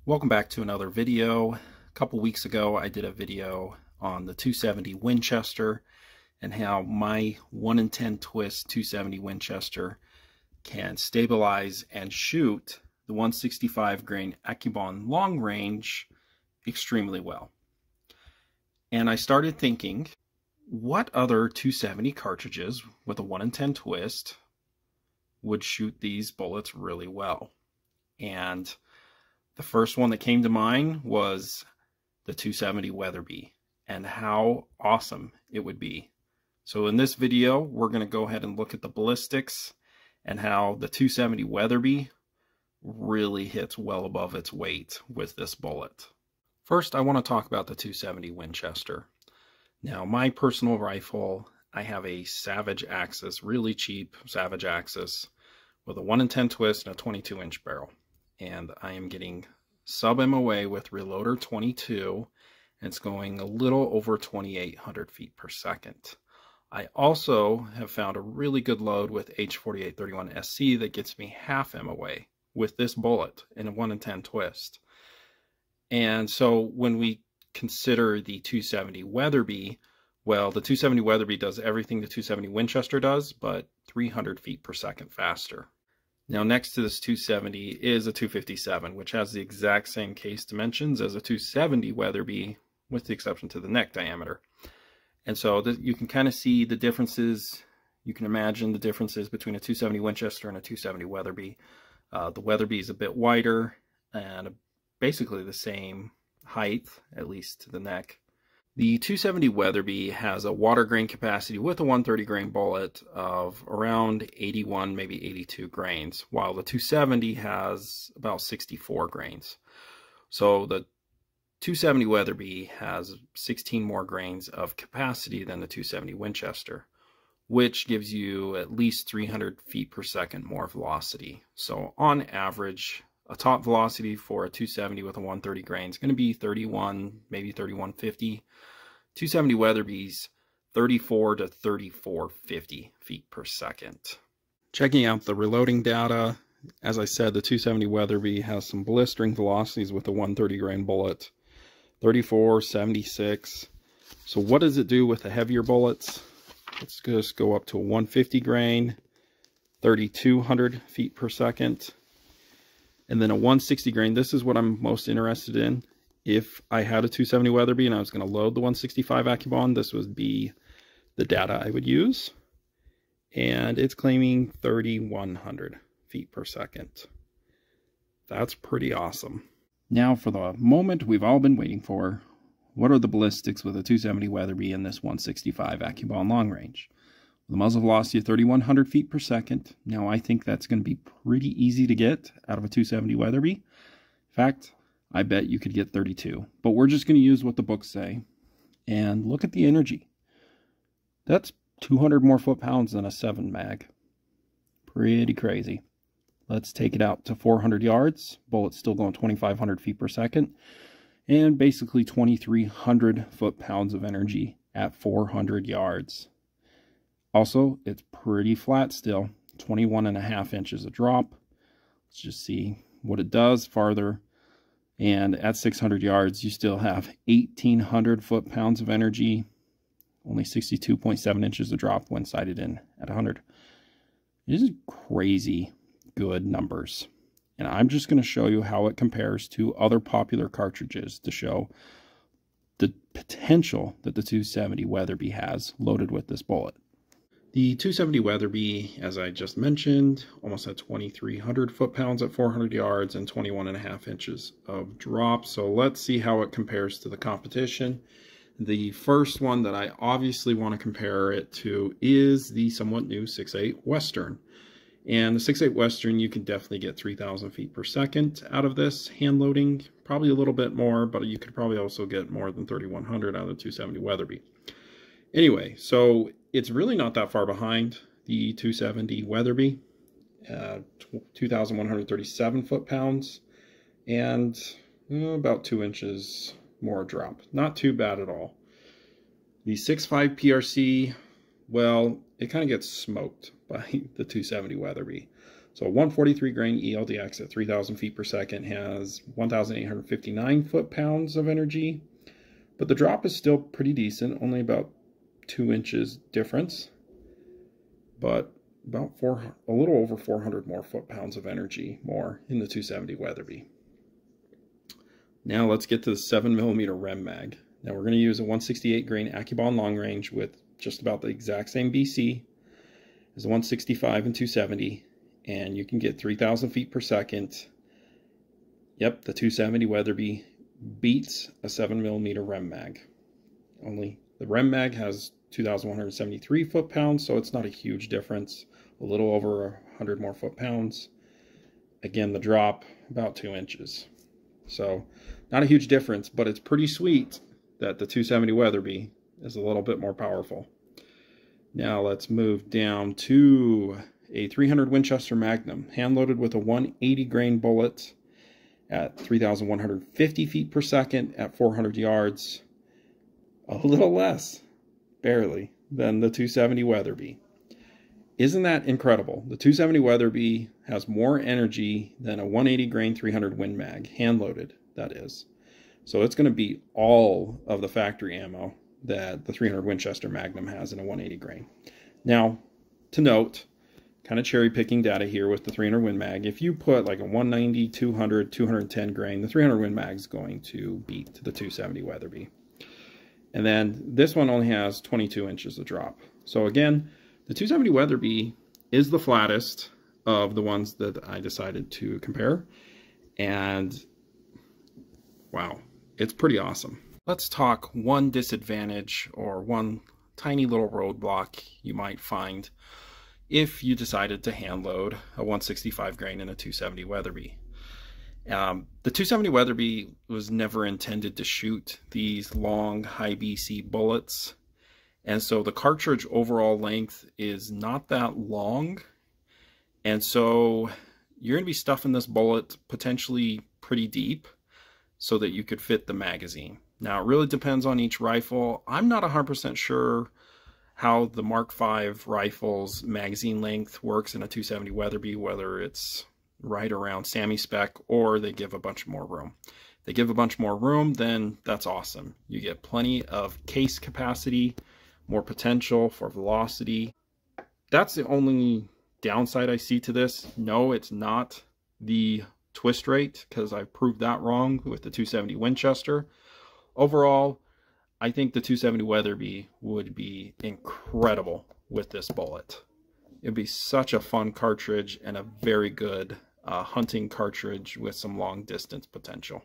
Welcome back to another video. A couple weeks ago I did a video on the 270 Winchester and how my 1 in 10 twist 270 Winchester can stabilize and shoot the 165 grain Accubond Long Range extremely well. And I started thinking, what other 270 cartridges with a 1 in 10 twist would shoot these bullets really well? And the first one that came to mind was the 270 Weatherby and how awesome it would be. So in this video, we're going to go ahead and look at the ballistics and how the 270 Weatherby really hits well above its weight with this bullet. First, I want to talk about the 270 Winchester. Now, my personal rifle, I have a Savage Axis, really cheap Savage Axis with a 1 in 10 twist and a 22-inch barrel. And I am getting sub MOA with reloader 22, and it's going a little over 2,800 feet per second. I also have found a really good load with H4831 SC that gets me half MOA with this bullet in a 1 in 10 twist. And so when we consider the 270 Weatherby, well, the 270 Weatherby does everything the 270 Winchester does, but 300 feet per second faster. Now, next to this 270 is a 257, which has the exact same case dimensions as a 270 Weatherby, with the exception to the neck diameter. And so you can kind of see the differences. You can imagine the differences between a 270 Winchester and a 270 Weatherby. The Weatherby is a bit wider and basically the same height, at least to the neck. The 270 Weatherby has a water grain capacity with a 130 grain bullet of around 81, maybe 82 grains, while the 270 has about 64 grains. So the 270 Weatherby has 16 more grains of capacity than the 270 Winchester, which gives you at least 300 feet per second more velocity. So on average, a top velocity for a 270 with a 130 grain is going to be 31, maybe 3150. 270 Weatherby's 34 to 3450 feet per second. Checking out the reloading data, as I said, the 270 Weatherby has some blistering velocities with a 130 grain bullet, 34, 76. So what does it do with the heavier bullets? Let's just go up to a 150 grain, 3,200 feet per second. And then a 160 grain, this is what I'm most interested in. If I had a 270 Weatherby and I was going to load the 165 Accubond, this would be the data I would use. And it's claiming 3,100 feet per second. That's pretty awesome. Now for the moment we've all been waiting for. What are the ballistics with a 270 Weatherby and this 165 Accubond Long Range? The muzzle velocity of 3,100 feet per second. Now I think that's going to be pretty easy to get out of a 270 Weatherby. In fact, I bet you could get 32. But we're just going to use what the books say. And look at the energy. That's 200 more foot-pounds than a 7 mag. Pretty crazy. Let's take it out to 400 yards. Bullet's still going 2,500 feet per second. And basically 2,300 foot-pounds of energy at 400 yards. Also, it's pretty flat still, 21.5 inches of drop. Let's just see what it does farther. And at 600 yards, you still have 1,800 foot-pounds of energy, only 62.7 inches of drop when sighted in at 100. This is crazy good numbers. And I'm just going to show you how it compares to other popular cartridges to show the potential that the 270 Weatherby has loaded with this bullet. The 270 Weatherby, as I just mentioned, almost had 2,300 foot-pounds at 400 yards and 21.5 inches of drop. So let's see how it compares to the competition. The first one that I obviously want to compare it to is the somewhat new 6.8 Western. And the 6.8 Western, you can definitely get 3,000 feet per second out of this hand loading. Probably a little bit more, but you could probably also get more than 3,100 out of the 270 Weatherby. Anyway, so it's really not that far behind the 270 Weatherby, 2,137 foot-pounds, and about 2 inches more drop. Not too bad at all. The 6.5 PRC, well, it kind of gets smoked by the 270 Weatherby. So 143 grain ELDX at 3,000 feet per second has 1,859 foot-pounds of energy, but the drop is still pretty decent, only about 2 inches difference, but about a little over 400 more foot-pounds of energy more in the 270 Weatherby. Now let's get to the 7mm Rem mag. Now we're going to use a 168 grain Accubond Long Range with just about the exact same BC as the 165 and 270, and you can get 3,000 feet per second. Yep, the 270 Weatherby beats a 7mm Rem mag. Only the Rem mag has 2,173 foot-pounds, so it's not a huge difference. A little over 100 more foot-pounds. Again, the drop about 2 inches. So not a huge difference, but it's pretty sweet that the 270 Weatherby is a little bit more powerful. Now let's move down to a 300 Winchester Magnum, hand-loaded with a 180 grain bullet at 3,150 feet per second at 400 yards. A little less, barely, than the 270 Weatherby. Isn't that incredible? The 270 Weatherby has more energy than a 180 grain 300 Win Mag, hand-loaded, that is. So it's going to beat all of the factory ammo that the 300 Winchester Magnum has in a 180 grain. Now, to note, kind of cherry picking data here with the 300 Win Mag, if you put like a 190, 200, 210 grain, the 300 Win Mag is going to beat the 270 Weatherby. And then this one only has 22 inches of drop. So again, the 270 Weatherby is the flattest of the ones that I decided to compare. And wow, it's pretty awesome. Let's talk one disadvantage or one tiny little roadblock you might find if you decided to hand load a 165 grain in a 270 Weatherby. The 270 Weatherby was never intended to shoot these long high BC bullets, and so the cartridge overall length is not that long, and so you're going to be stuffing this bullet potentially pretty deep so that you could fit the magazine. Now, it really depends on each rifle. I'm not 100% sure how the Mark V rifle's magazine length works in a 270 Weatherby, whether it's right around SAMI spec or they give a bunch more room. If they give a bunch more room, then that's awesome. You get plenty of case capacity, more potential for velocity. That's the only downside I see to this. No, it's not the twist rate, because I've proved that wrong with the 270 Winchester. Overall, I think the 270 Weatherby would be incredible with this bullet. It'd be such a fun cartridge and a very good hunting cartridge with some long distance potential.